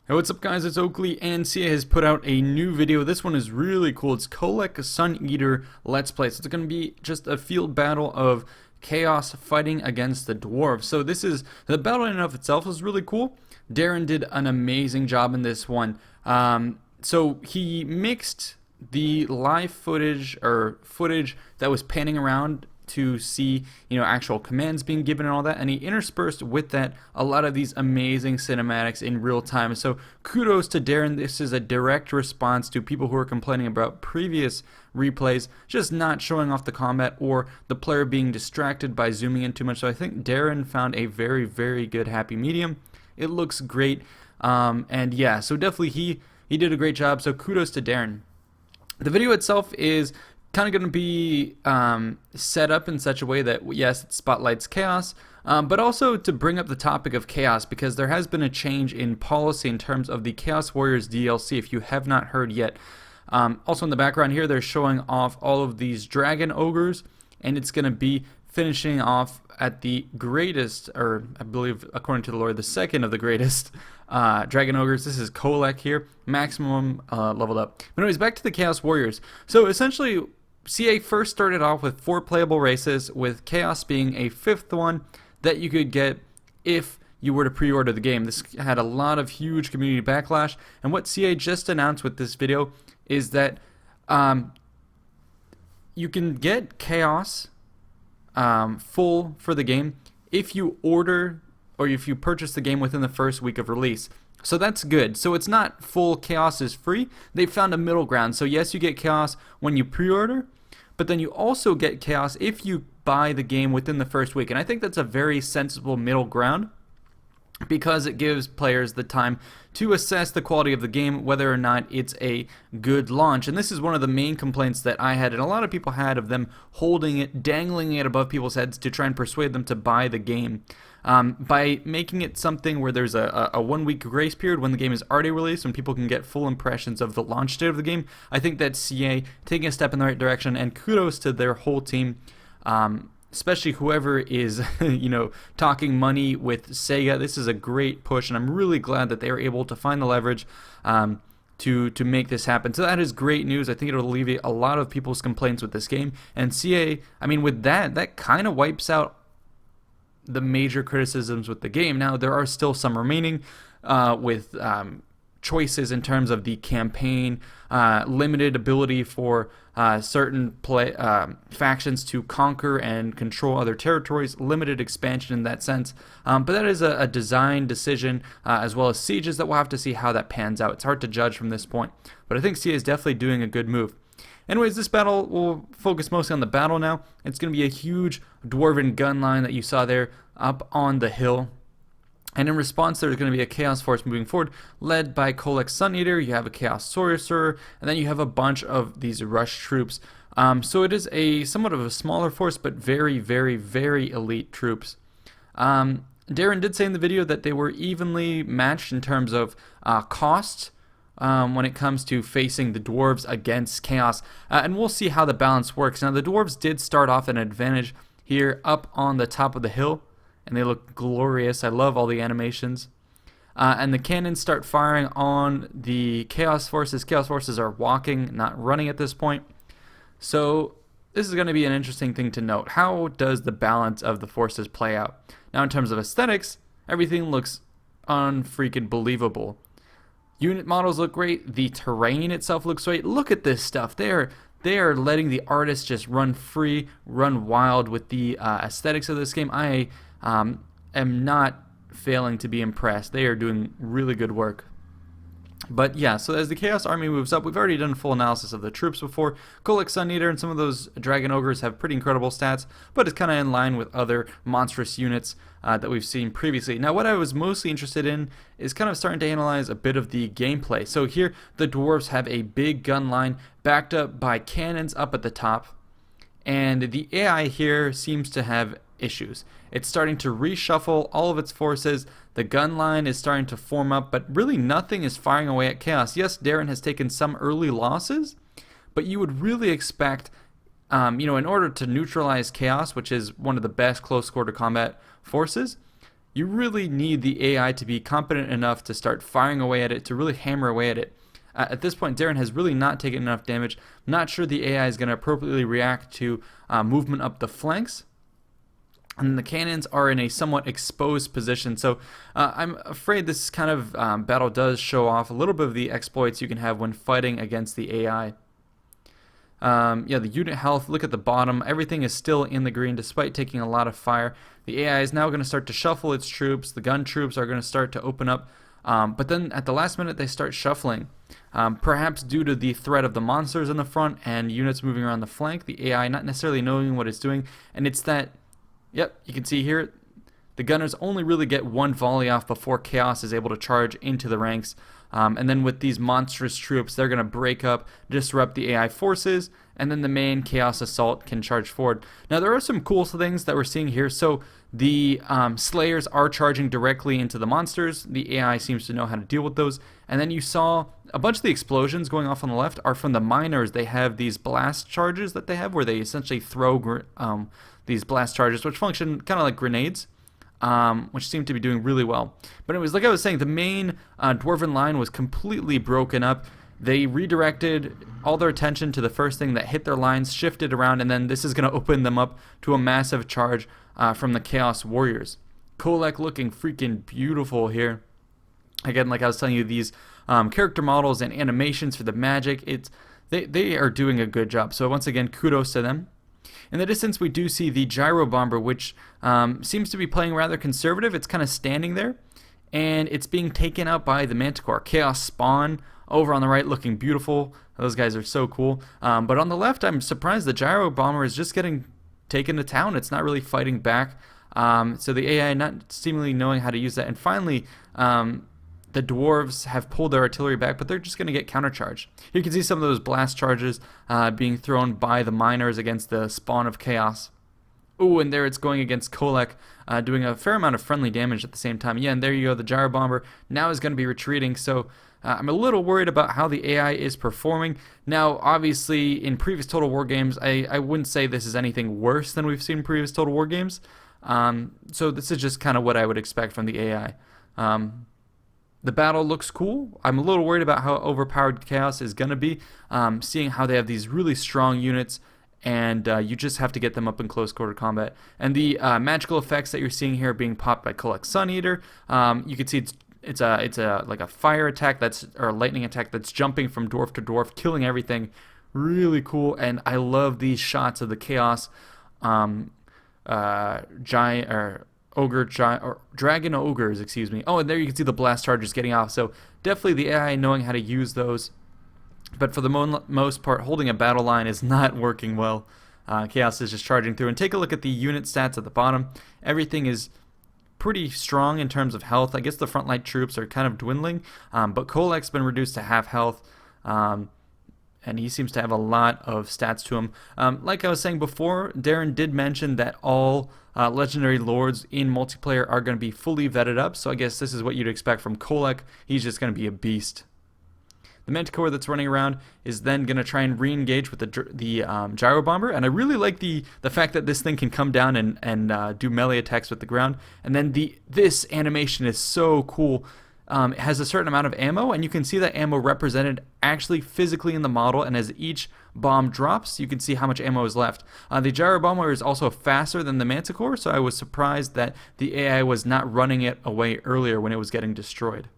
Hey, what's up guys, it's Oakley, and CA has put out a new video. This one is really cool. It's Kolek Sun Eater Let's Play. So it's going to be just a field battle of Chaos fighting against the Dwarves. So the battle in and of itself is really cool. Darren did an amazing job in this one. So he mixed the live footage, or footage that was panning around to see, actual commands being given and all that, and he interspersed with that a lot of these amazing cinematics in real time. So kudos to Darren. This is a direct response to people who are complaining about previous replays just not showing off the combat or the player being distracted by zooming in too much. So I think Darren found a very, very good happy medium. It looks great, and yeah, so definitely he did a great job, so kudos to Darren. The video itself is kind of going to be set up in such a way that, yes, it spotlights chaos, but also to bring up the topic of chaos, because there has been a change in policy in terms of the Chaos Warriors DLC, if you have not heard yet. Also in the background here, they're showing off all of these dragon ogres, and it's going to be finishing off at the greatest, or I believe according to the lore, the second of the greatest dragon ogres. This is Kolek here, maximum leveled up. But anyways, back to the Chaos Warriors. So essentially, CA first started off with 4 playable races, with Chaos being a 5th one that you could get if you were to pre-order the game. This had a lot of huge community backlash, and what CA just announced with this video is that you can get Chaos full for the game if you order, or if you purchase the game within the first week of release. So that's good. So it's not full Chaos is free. They found a middle ground. So yes, you get Chaos when you pre-order, but then you also get Chaos if you buy the game within the first week. And I think that's a very sensible middle ground, because it gives players the time to assess the quality of the game, whether or not it's a good launch. And this is one of the main complaints that I had, and a lot of people had, of them holding it, dangling it above people's heads to try and persuade them to buy the game. By making it something where there's a 1-week grace period when the game is already released, when people can get full impressions of the launch date of the game, I think that's CA taking a step in the right direction, and kudos to their whole team. Especially whoever is, talking money with Sega. This is a great push, and I'm really glad that they were able to find the leverage to make this happen. So that is great news. I think it'll alleviate a lot of people's complaints with this game. And CA, with that kind of wipes out the major criticisms with the game. Now, there are still some remaining with choices in terms of the campaign, limited ability for certain factions to conquer and control other territories, limited expansion in that sense. But that is a design decision, as well as sieges, that we'll have to see how that pans out. It's hard to judge from this point, but I think CA is definitely doing a good move. Anyways, this battle will focus mostly on the battle now. It's going to be a huge dwarven gun line that you saw there up on the hill. And in response, there's going to be a Chaos Force moving forward, led by Kolek Sun Eater. You have a Chaos Sorcerer, and then you have a bunch of these rush troops. So it is somewhat of a smaller force, but very, very, very elite troops. Darren did say in the video that they were evenly matched in terms of cost when it comes to facing the Dwarves against Chaos. And we'll see how the balance works. Now, the Dwarves did start off an advantage here up on the top of the hill, and they look glorious. I love all the animations. And the cannons start firing on the Chaos Forces. Chaos Forces are walking, not running at this point. So this is going to be an interesting thing to note. How does the balance of the forces play out? Now, in terms of aesthetics, everything looks unfreaking believable. Unit models look great. The terrain itself looks great. Look at this stuff. They are letting the artists just run free, run wild with the aesthetics of this game. I am not failing to be impressed. They are doing really good work. But yeah, so as the Chaos Army moves up, we've already done a full analysis of the troops before. Kolek Sun Eater and some of those Dragon Ogres have pretty incredible stats, but it's kind of in line with other monstrous units that we've seen previously. Now, what I was mostly interested in is kind of starting to analyze a bit of the gameplay. So here, the Dwarves have a big gun line backed up by cannons up at the top, and the AI here seems to have issues. It's starting to reshuffle all of its forces. The gun line is starting to form up, but really nothing is firing away at Chaos. Yes, Darren has taken some early losses, but you would really expect, in order to neutralize Chaos, which is one of the best close quarter combat forces, you really need the AI to be competent enough to start firing away at it, to really hammer away at it. At this point, Darren has really not taken enough damage. I'm not sure the AI is going to appropriately react to movement up the flanks. And the cannons are in a somewhat exposed position, so I'm afraid this kind of battle does show off a little bit of the exploits you can have when fighting against the AI. Yeah, the unit health, look at the bottom. Everything is still in the green despite taking a lot of fire. The AI is now going to start to shuffle its troops. The gun troops are going to start to open up. But then at the last minute, they start shuffling. Perhaps due to the threat of the monsters in the front and units moving around the flank, the AI not necessarily knowing what it's doing. And it's that, yep, you can see here, the gunners only really get one volley off before Chaos is able to charge into the ranks. And then with these monstrous troops, they're going to break up, disrupt the AI forces, and then the main Chaos Assault can charge forward. Now, there are some cool things that we're seeing here. So the Slayers are charging directly into the monsters. The AI seems to know how to deal with those. And then you saw a bunch of the explosions going off on the left are from the miners. They have these blast charges that they have where they essentially throw these blast charges, which function kind of like grenades. Which seemed to be doing really well. But it was like I was saying, the main Dwarven line was completely broken up. They redirected all their attention to the first thing that hit their lines, shifted around, and then this is going to open them up to a massive charge from the Chaos Warriors. Kolek looking freaking beautiful here. Again, like I was telling you, these character models and animations for the magic, they are doing a good job. So once again, kudos to them. In the distance, we do see the Gyro Bomber, which seems to be playing rather conservative. It's kind of standing there, and it's being taken out by the Manticore. Chaos Spawn over on the right looking beautiful. Those guys are so cool. But on the left, I'm surprised the Gyro Bomber is just getting taken to town. It's not really fighting back. So the AI not seemingly knowing how to use that. And finally, the dwarves have pulled their artillery back, but they're just going to get countercharged. You can see some of those blast charges being thrown by the miners against the spawn of chaos. Ooh, and there it's going against Kolek, doing a fair amount of friendly damage at the same time. Yeah, and there you go, the Gyro Bomber now is going to be retreating, so I'm a little worried about how the AI is performing. Now, obviously, in previous Total War games, I wouldn't say this is anything worse than we've seen in previous Total War games. So this is just kind of what I would expect from the AI. The battle looks cool. I'm a little worried about how overpowered Chaos is going to be, seeing how they have these really strong units, and you just have to get them up in close quarter combat. And the magical effects that you're seeing here being popped by Kolek Sun Eater, you can see it's a like a fire attack or a lightning attack that's jumping from dwarf to dwarf, killing everything. Really cool, and I love these shots of the Chaos giant or dragon ogres, excuse me. Oh, and there you can see the blast charges getting off. So definitely the AI knowing how to use those. But for the most part, holding a battle line is not working well. Chaos is just charging through. And take a look at the unit stats at the bottom. Everything is pretty strong in terms of health. I guess the frontline troops are kind of dwindling. But Kolek's been reduced to half health. And he seems to have a lot of stats to him. Like I was saying before, Darren did mention that all legendary lords in multiplayer are going to be fully vetted up, so I guess this is what you'd expect from Kolek. He's just going to be a beast. The Manticore that's running around is then going to try and re-engage with the Gyro Bomber, and I really like the fact that this thing can come down and do melee attacks with the ground, and then this animation is so cool. It has a certain amount of ammo, and you can see that ammo represented actually physically in the model, and as each bomb drops, you can see how much ammo is left. The Gyro Bomber is also faster than the Manticore, so I was surprised that the AI was not running it away earlier when it was getting destroyed.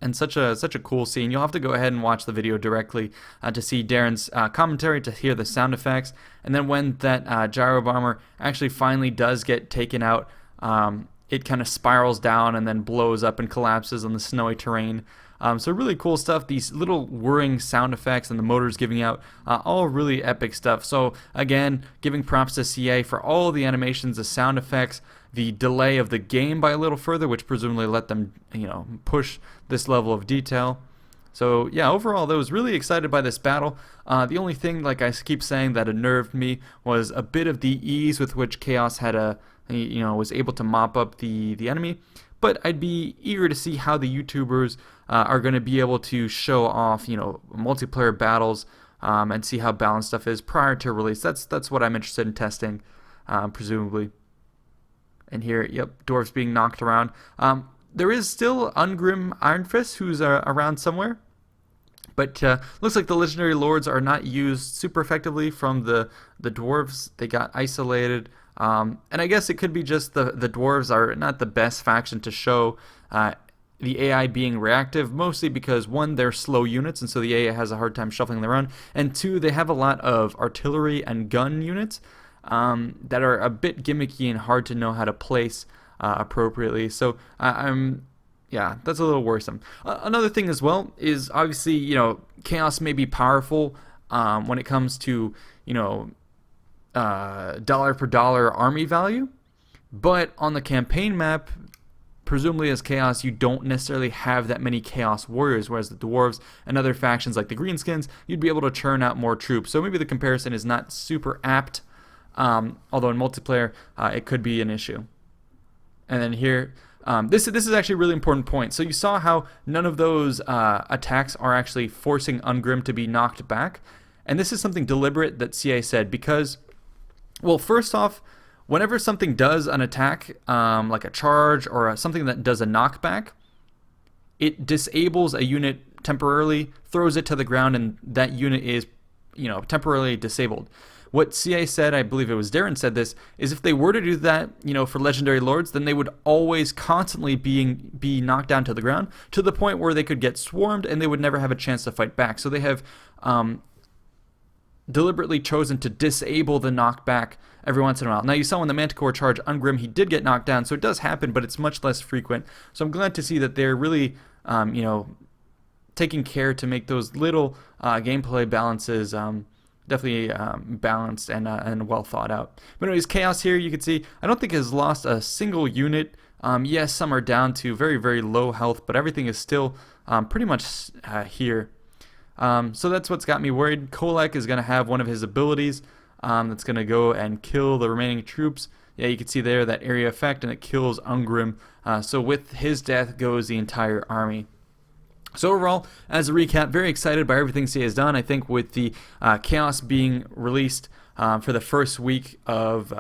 And such a cool scene. You'll have to go ahead and watch the video directly to see Darren's commentary, to hear the sound effects, and then when that Gyro Bomber actually finally does get taken out, it kind of spirals down and then blows up and collapses on the snowy terrain. So really cool stuff. These little whirring sound effects and the motors giving out, all really epic stuff. So again, giving props to CA for all the animations, the sound effects, the delay of the game by a little further, which presumably let them, push this level of detail. So yeah, overall, I was really excited by this battle. The only thing, like I keep saying, that unnerved me was a bit of the ease with which Chaos had was able to mop up the enemy. But I'd be eager to see how the YouTubers are going to be able to show off, multiplayer battles and see how balanced stuff is prior to release. That's what I'm interested in testing, presumably. And here, yep, dwarves being knocked around. There is still Ungrim Iron Fist, who's around somewhere. But looks like the legendary lords are not used super effectively from the dwarves. They got isolated. And I guess it could be just the dwarves are not the best faction to show the AI being reactive, mostly because, one, they're slow units, and so the AI has a hard time shuffling them around, and two, they have a lot of artillery and gun units that are a bit gimmicky and hard to know how to place appropriately. So yeah, that's a little worrisome. Another thing as well is, obviously, chaos may be powerful when it comes to, dollar per dollar army value, but on the campaign map, presumably as chaos, you don't necessarily have that many chaos warriors, whereas the dwarves and other factions like the greenskins, you'd be able to churn out more troops. So maybe the comparison is not super apt, although in multiplayer it could be an issue. And then here, this is actually a really important point. So you saw how none of those attacks are actually forcing Ungrim to be knocked back, and this is something deliberate that CA said because, well, first off, whenever something does an attack, like a charge or something that does a knockback, it disables a unit temporarily, throws it to the ground, and that unit is, temporarily disabled. What CA said, I believe it was Darren said this, is if they were to do that, for legendary lords, then they would always constantly be knocked down to the ground to the point where they could get swarmed and they would never have a chance to fight back. So they have deliberately chosen to disable the knockback every once in a while. Now, you saw when the Manticore charged Ungrim, he did get knocked down, so it does happen, but it's much less frequent. So I'm glad to see that they're really, taking care to make those little gameplay balances definitely balanced and well thought out. But anyways, Chaos here, you can see, I don't think has lost a single unit. Yes, some are down to very, very low health, but everything is still pretty much here. So that's what's got me worried. Kolek is going to have one of his abilities that's going to go and kill the remaining troops. Yeah, you can see there that area effect, and it kills Ungrim. So with his death goes the entire army. So overall, as a recap, very excited by everything CA has done. I think with the Chaos being released for the first week of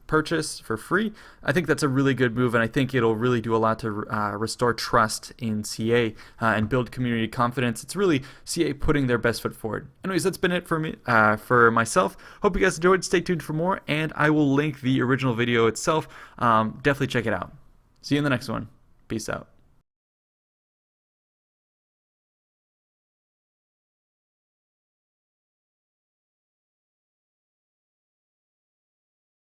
purchase for free, I think that's a really good move, and I think it'll really do a lot to restore trust in CA and build community confidence. It's really CA putting their best foot forward. Anyways, that's been it for me, for myself. Hope you guys enjoyed. Stay tuned for more, and I will link the original video itself. Definitely check it out. See you in the next one. Peace out.